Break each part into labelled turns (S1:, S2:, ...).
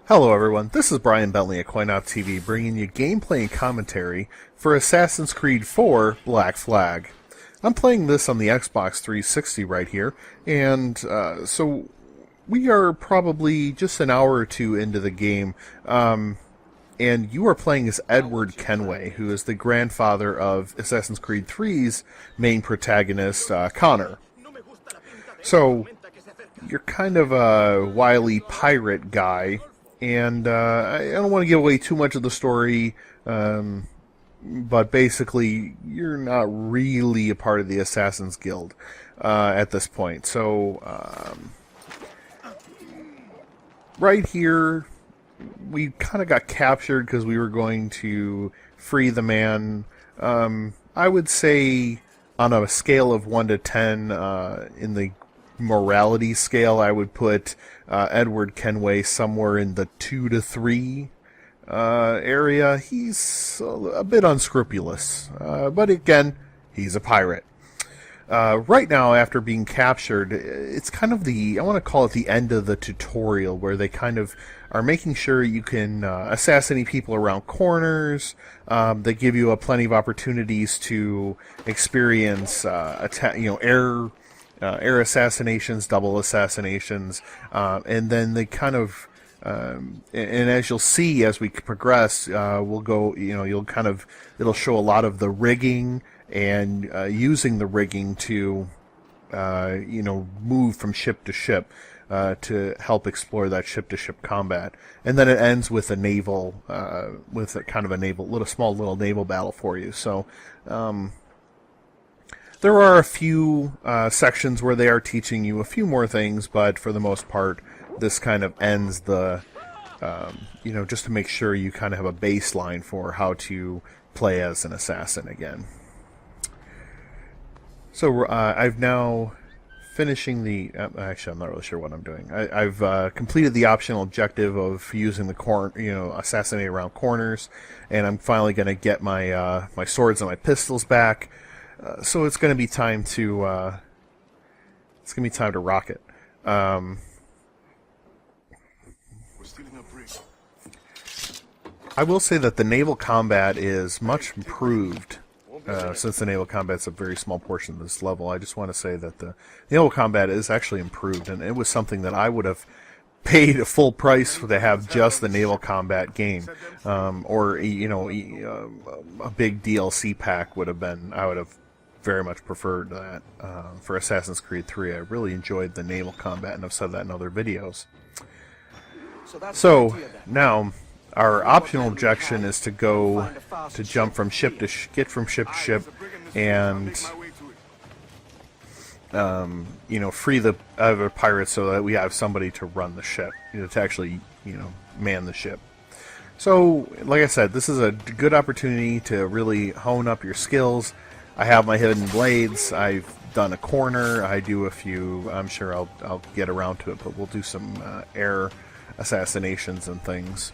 S1: Hello everyone, this is Brian Bentley at CoinOpTV bringing you gameplay and commentary for Assassin's Creed 4 Black Flag. I'm playing this on the Xbox 360 right here, and so we are probably just an hour or two into the game, and you are playing as Edward Kenway, who is the grandfather of Assassin's Creed 3's main protagonist, Connor. So, you're kind of a wily pirate guy, and I don't want to give away too much of the story, but basically, you're not really a part of the Assassin's Guild at this point. So, right here, we kind of got captured because we were going to free the man. I would say, on a scale of 1 to 10, in the morality scale, I would put Edward Kenway somewhere in the 2 to 3 area. He's a bit unscrupulous, but again, he's a pirate. Right now, after being captured, it's kind of I want to call it the end of the tutorial, where they kind of are making sure you can assassinate people around corners. They give you plenty of opportunities to experience air assassinations, double assassinations, and then they kind of, and as you'll see as we progress, we'll go, it'll show a lot of the rigging and using the rigging to, move from ship to ship to help explore that ship-to-ship combat. And then it ends with a naval, with a kind of a small little naval battle for you. So, there are a few sections where they are teaching you a few more things, but for the most part, this kind of ends the, just to make sure you kind of have a baseline for how to play as an assassin again. So I've now finishing the. Actually, I'm not really sure what I'm doing. I've completed the optional objective of using the assassinate around corners, and I'm finally going to get my my swords and my pistols back. So it's going to be time to rock it. I will say that the naval combat is much improved. Since the naval combat's a very small portion of this level, I just want to say that the naval combat is actually improved, and it was something that I would have paid a full price to have just the naval combat game, or a big DLC pack would have been. I would have very much preferred that for Assassin's Creed 3. I really enjoyed the naval combat, and I've said that in other videos. So now our optional objection is to jump from ship to get from ship to ship, and free the other pirates so that we have somebody to run the ship, to actually man the ship. So, like I said, this is a good opportunity to really hone up your skills. I have my hidden blades. I've done a corner. I do a few. I'm sure I'll get around to it, but we'll do some air assassinations and things.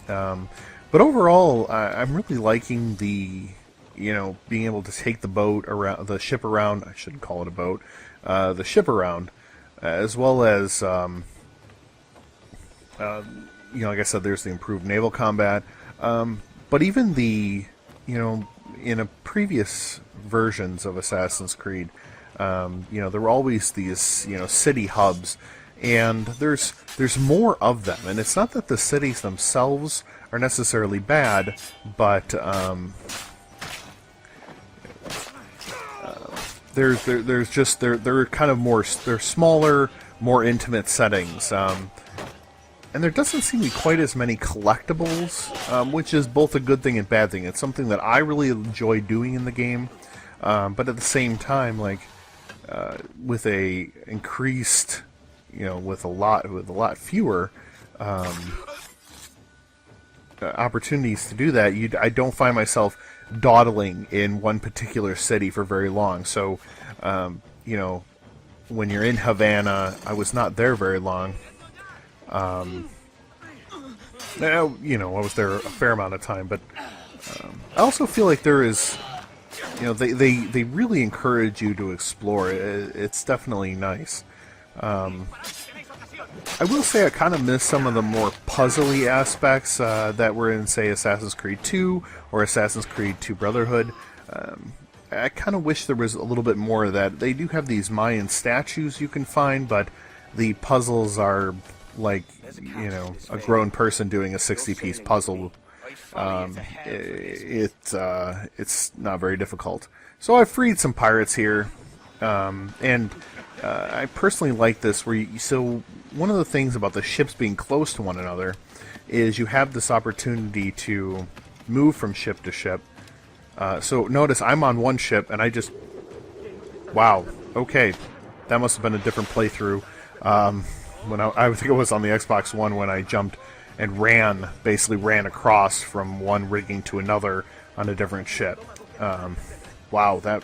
S1: But overall, I'm really liking the, being able to take the ship around. I shouldn't call it a boat. The ship around, as well as, like I said, there's the improved naval combat. But even the, in a previous versions of Assassin's Creed, there were always these, city hubs, and there's more of them. And it's not that the cities themselves are necessarily bad, but they're kind of they're smaller, more intimate settings. And there doesn't seem to be quite as many collectibles, which is both a good thing and bad thing. It's something that I really enjoy doing in the game, but at the same time, with a increased, with a lot fewer opportunities to do that, I don't find myself dawdling in one particular city for very long. So, when you're in Havana, I was not there very long. Now, I was there a fair amount of time, but I also feel like there is, they really encourage you to explore. It's definitely nice. I will say I kind of miss some of the more puzzly aspects that were in, say, Assassin's Creed 2 or Assassin's Creed 2 Brotherhood. I kind of wish there was a little bit more of that. They do have these Mayan statues you can find, but the puzzles are like, you know, a grown person doing a 60-piece puzzle. It's not very difficult. So I've freed some pirates here, and I personally like this. So one of the things about the ships being close to one another is you have this opportunity to move from ship to ship. So notice I'm on one ship, and I just... Wow, okay. That must have been a different playthrough. When I think it was on the Xbox One when I jumped and basically ran across from one rigging to another on a different ship. Wow, that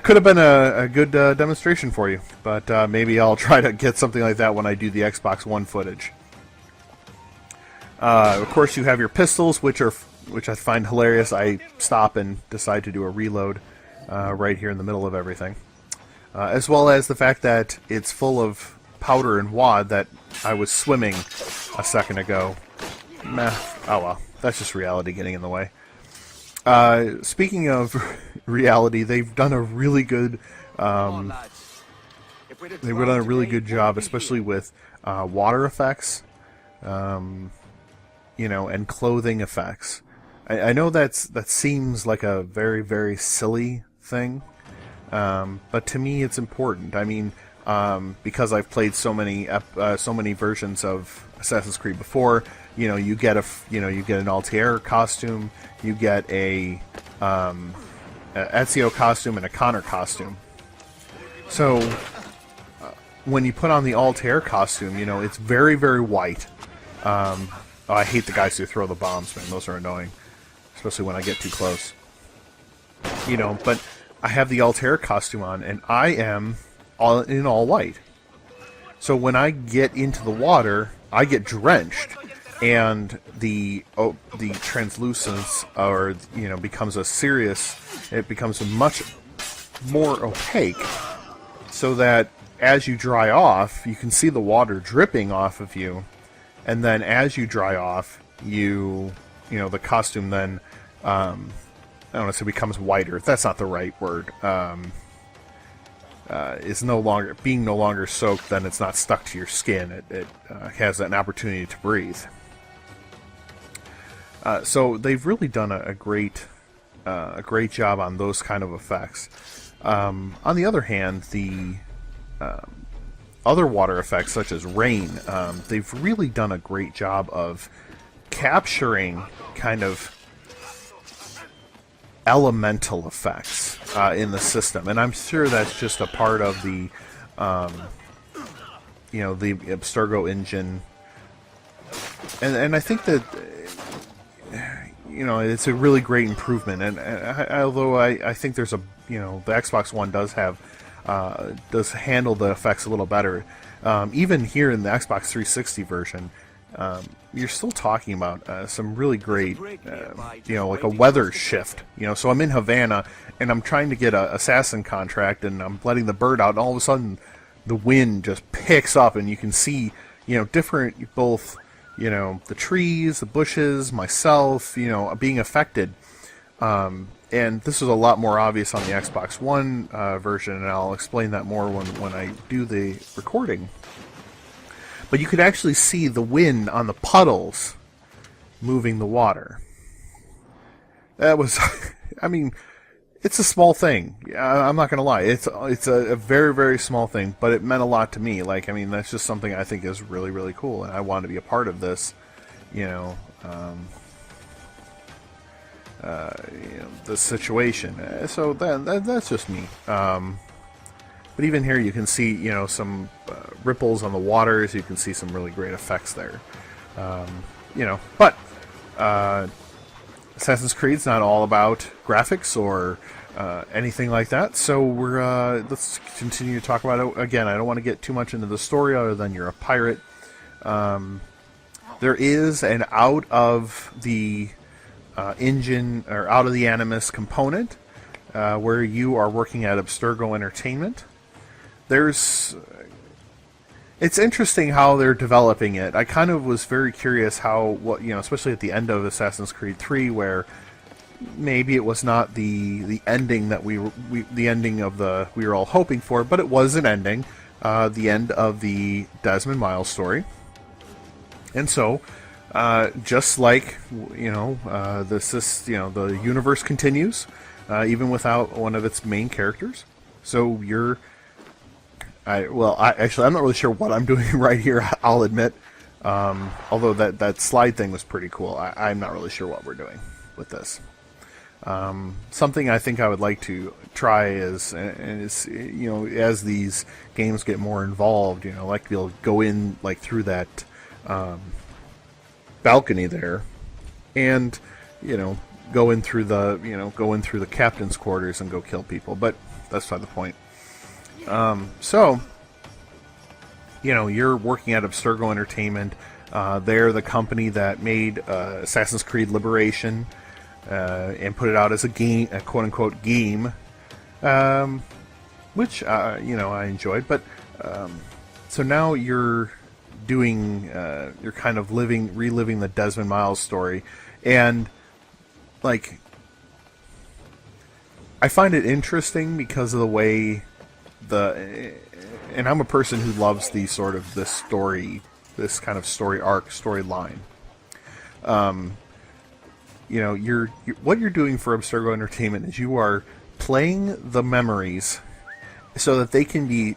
S1: could have been a good demonstration for you, but maybe I'll try to get something like that when I do the Xbox One footage. Of course, you have your pistols, which I find hilarious. I stop and decide to do a reload right here in the middle of everything. As well as the fact that it's full of powder and wad that I was swimming a second ago. Meh. Oh well, that's just reality getting in the way. Speaking of reality, they've done a really good job, especially with water effects, you know, and clothing effects. I know that seems like a very, very silly thing, but to me it's important. I mean, because I've played so many versions of Assassin's Creed before, you know, you get an Altair costume, you get a Ezio costume and a Connor costume. So when you put on the Altair costume, you know, it's very, very white. Oh, I hate the guys who throw the bombs, man. Those are annoying, especially when I get too close. You know, but I have the Altair costume on, and I am in all white. So when I get into the water, I get drenched, and the translucence, or you know, becomes it becomes much more opaque, so that as you dry off, you can see the water dripping off of you, and then as you dry off, you know, the costume then I don't want to say becomes whiter. That's not the right word. Is no longer soaked, then it's not stuck to your skin. It has an opportunity to breathe. So they've really done a great job on those kind of effects. On the other hand, the other water effects, such as rain, they've really done a great job of capturing kind of elemental effects in the system, and I'm sure that's just a part of the you know, the Abstergo engine, and I think that, you know, it's a really great improvement. And although I think there's a, you know, the Xbox One does handle the effects a little better, even here in the Xbox 360 version. You're still talking about some really great, you know, like a weather shift. You know, so I'm in Havana, and I'm trying to get a Assassin contract, and I'm letting the bird out, and all of a sudden, the wind just picks up, and you can see, you know, different, both, you know, the trees, the bushes, myself, you know, being affected. And this is a lot more obvious on the Xbox One version, and I'll explain that more when I do the recording. But you could actually see the wind on the puddles moving the water. That was, I mean, it's a small thing. I'm not going to lie. It's a very, very small thing, but it meant a lot to me. Like, I mean, that's just something I think is really, really cool, and I want to be a part of this, you know, the situation. So that's just me. But even here, you can see, you know, some ripples on the waters. You can see some really great effects there. You know, but Assassin's Creed's not all about graphics or anything like that. So let's continue to talk about it. Again, I don't want to get too much into the story other than you're a pirate. There is an out of the engine, or out of the Animus component, where you are working at Abstergo Entertainment. There's, it's interesting how they're developing it. I kind of was very curious how, especially at the end of Assassin's Creed 3, where maybe it was not the ending that we were all hoping for, but it was an ending, the end of the Desmond Miles story. And so, just like the universe continues, even without one of its main characters. So I'm not really sure what I'm doing right here, I'll admit. Although that slide thing was pretty cool. I'm not really sure what we're doing with this. Something I think I would like to try is as these games get more involved, I like to be able to go in like through that balcony there, and go in through the captain's quarters and go kill people. But that's not the point. So you're working at Abstergo Entertainment. They're the company that made Assassin's Creed Liberation. And put it out as a game, a quote-unquote game, which I enjoyed. But so now you're kind of reliving the Desmond Miles story, and like I find it interesting because of the way and I'm a person who loves this kind of story arc, storyline. What you're doing for Abstergo Entertainment is you are playing the memories so that they can be,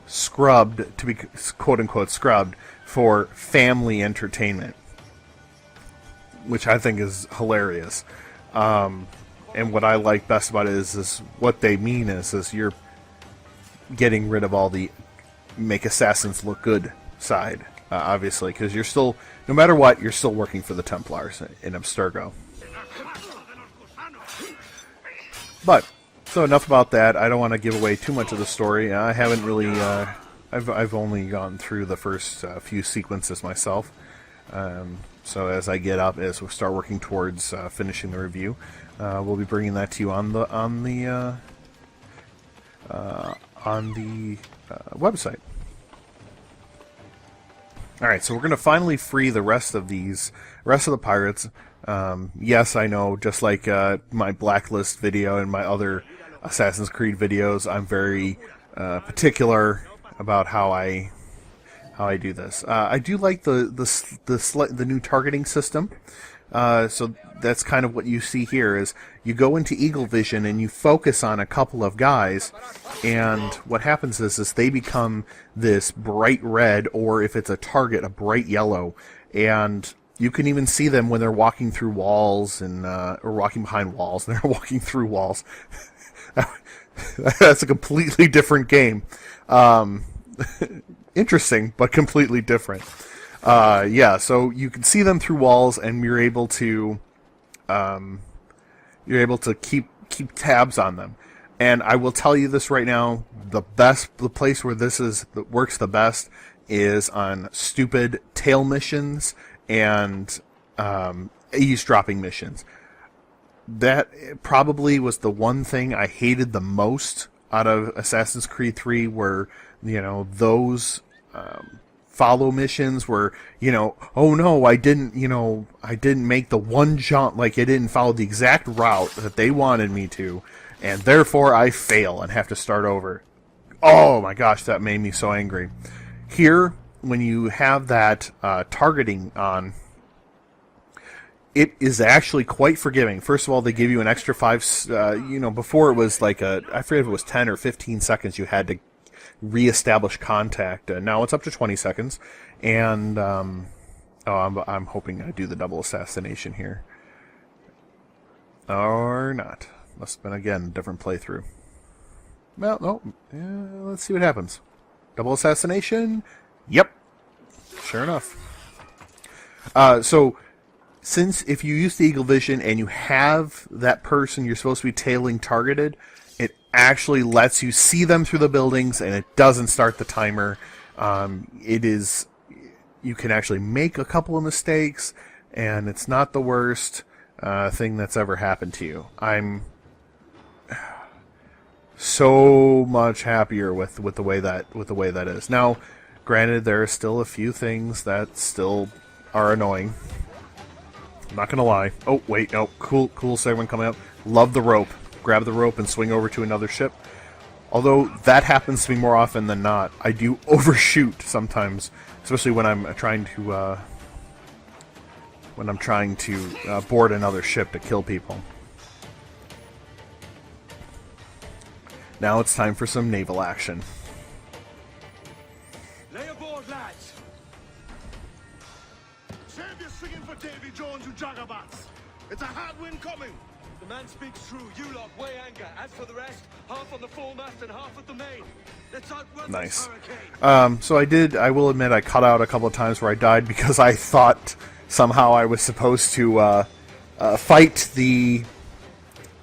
S1: scrubbed, to be quote-unquote scrubbed, for family entertainment, which I think is hilarious. And what I like best about it is what they mean is you're getting rid of all the make assassins look good side, obviously, because you're still, no matter what, you're still working for the Templars in Abstergo. But, so enough about that. I don't want to give away too much of the story. I haven't really, I've only gone through the first few sequences myself. So as we start working towards finishing the review, we'll be bringing that to you on the website. All right, so we're going to finally free the rest of the pirates. Yes, I know, just like my Blacklist video and my other Assassin's Creed videos, I'm very particular about how I do this. I do like the new targeting system. So that's kind of what you see here is you go into Eagle Vision and you focus on a couple of guys, and what happens is they become this bright red, or if it's a target, a bright yellow, and you can even see them when they're walking through walls or walking behind walls, and they're walking through walls. That's a completely different game. Interesting, but completely different. So you can see them through walls, and you're able to keep tabs on them. And I will tell you this right now: the place where that works the best is on stupid tail missions and eavesdropping missions. That probably was the one thing I hated the most out of Assassin's Creed 3, where those follow missions were, oh no, I didn't make the one jump, like I didn't follow the exact route that they wanted me to, and therefore I fail and have to start over. Oh my gosh, that made me so angry. Here, when you have that targeting on, it is actually quite forgiving. First of all, they give you an extra 5, before it was like I forget if it was 10 or 15 seconds you had to reestablish contact. Now it's up to 20 seconds, and I'm hoping I do the double assassination here. Or not. Must have been, again, a different playthrough. Well, no. Let's see what happens. Double assassination? Yep. Sure enough. So, since if you use the Eagle Vision and you have that person you're supposed to be tailing targeted, it actually lets you see them through the buildings, and it doesn't start the timer. You can actually make a couple of mistakes, and it's not the worst thing that's ever happened to you. I'm so much happier with the way that is. Now, Granted, there are still a few things that still are annoying. I'm not gonna lie. Oh, wait, no. Cool segment coming up. Love the rope. Grab the rope and swing over to another ship. Although that happens to me more often than not. I do overshoot sometimes, especially when I'm trying to board another ship to kill people. Now it's time for some naval action.
S2: Lay aboard, lads. Save your singing for Davy Jones, you jagabats. It's a hard wind coming.
S3: The man speaks true. You lot weigh anchor. As for the rest, half on the foremast and half at the main. Let's outrun
S1: Nice.
S3: this hurricane.
S1: So I will admit I cut out a couple of times where I died because I thought somehow I was supposed to fight the...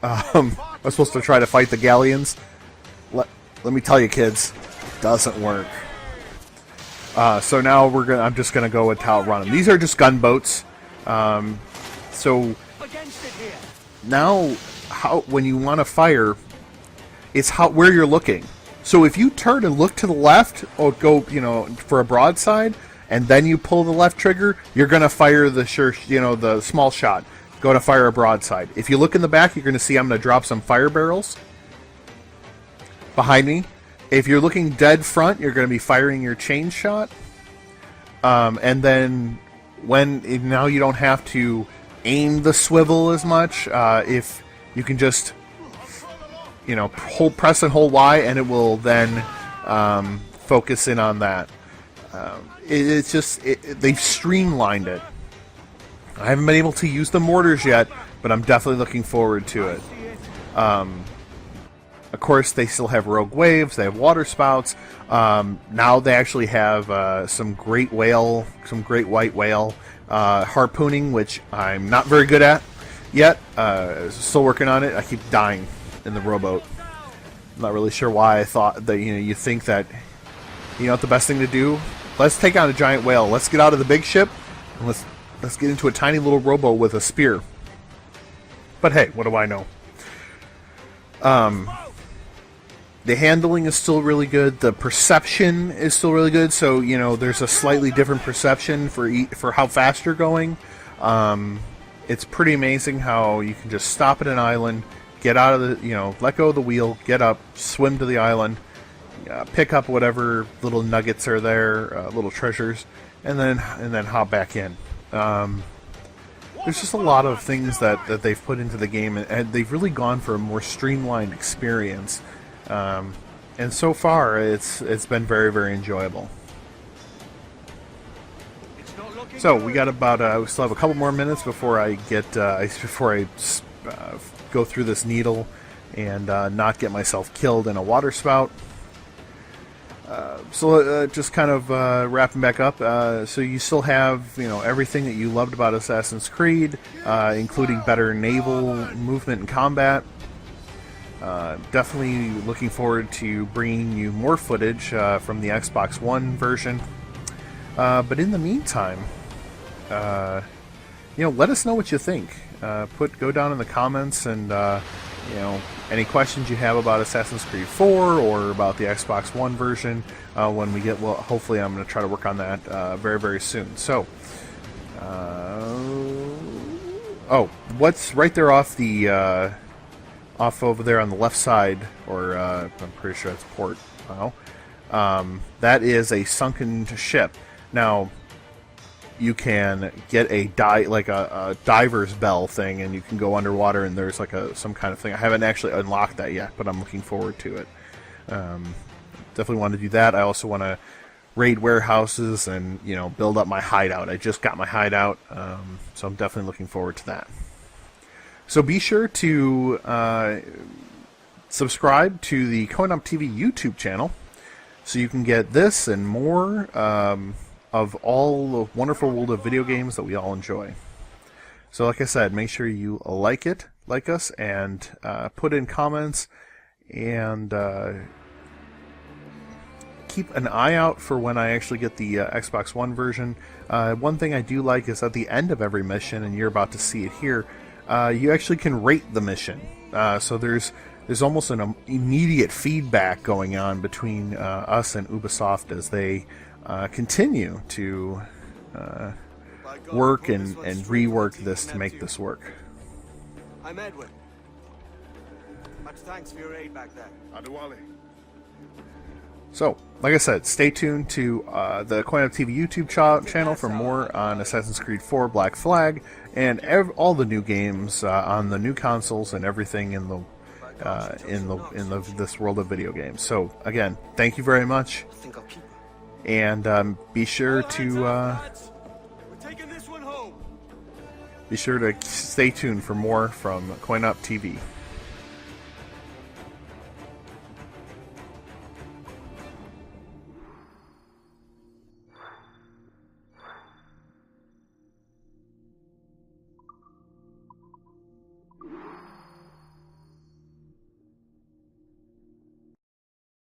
S1: I was supposed to try to fight the galleons. Let me tell you, kids, doesn't work. So now I'm just gonna go with how to run them. These are just gunboats. So
S3: Against it here.
S1: now, when you want to fire, it's where you're looking. So if you turn and look to the left, or go, for a broadside, and then you pull the left trigger, you're gonna fire the small shot. Go to fire a broadside. If you look in the back, you're gonna see I'm gonna drop some fire barrels behind me. If you're looking dead front, you're going to be firing your chain shot. And then now you don't have to aim the swivel as much. If you can just, press and hold Y, and it will then focus in on that. They've streamlined it. I haven't been able to use the mortars yet, but I'm definitely looking forward to it. Of course, they still have rogue waves. They have water spouts. Now they actually have some great white whale harpooning, which I'm not very good at yet. Still working on it. I keep dying in the rowboat. I'm not really sure why. I thought that you think that what the best thing to do. Let's take on a giant whale. Let's get out of the big ship and let's get into a tiny little rowboat with a spear. But hey, what do I know? The handling is still really good. The perception is still really good. So there's a slightly different perception for how fast you're going. It's pretty amazing how you can just stop at an island, get out of the let go of the wheel, get up, swim to the island, pick up whatever little nuggets are there, little treasures, and then hop back in. There's just a lot of things that they've put into the game, and they've really gone for a more streamlined experience. And so far, it's been very, very enjoyable. So we got we still have a couple more minutes before I go through this needle and not get myself killed in a water spout. So just kind of wrapping back up. So you still have everything that you loved about Assassin's Creed, including better naval movement and combat. Definitely looking forward to bringing you more footage from the Xbox One version. But in the meantime, let us know what you think. Go down in the comments and any questions you have about Assassin's Creed 4 or about the Xbox One version. When we get, hopefully I'm going to try to work on that very, very soon. So, what's right there off over there on the left side, or I'm pretty sure that's port. That is a sunken ship. Now, you can get a diver's bell thing, and you can go underwater, and there's some kind of thing. I haven't actually unlocked that yet, but I'm looking forward to it. Definitely want to do that. I also want to raid warehouses and build up my hideout. I just got my hideout, so I'm definitely looking forward to that. So be sure to subscribe to the CoinOpTV YouTube channel so you can get this and more of all the wonderful world of video games that we all enjoy. So like I said, make sure you like us, and put in comments, and keep an eye out for when I actually get the Xbox One version. One thing I do like is at the end of every mission, and you're about to see it here, you actually can rate the mission. So there's almost an immediate feedback going on between us and Ubisoft as they continue to
S3: By God,
S1: work
S3: pull
S1: and
S3: this one straight
S1: rework
S3: from the
S1: this
S3: team
S1: to make
S3: Neptune.
S1: this work.
S3: I'm Edwin. Much thanks for your aid back there.
S2: Adewale.
S1: So, like I said, stay tuned to the CoinOpTV YouTube channel for more on Assassin's Creed 4 Black Flag and all the new games on the new consoles and everything in this world of video games. So, again, thank you very much,
S3: I think I'll keep her.
S1: and be sure to
S3: We're taking this one home.
S1: stay tuned for more from CoinOpTV.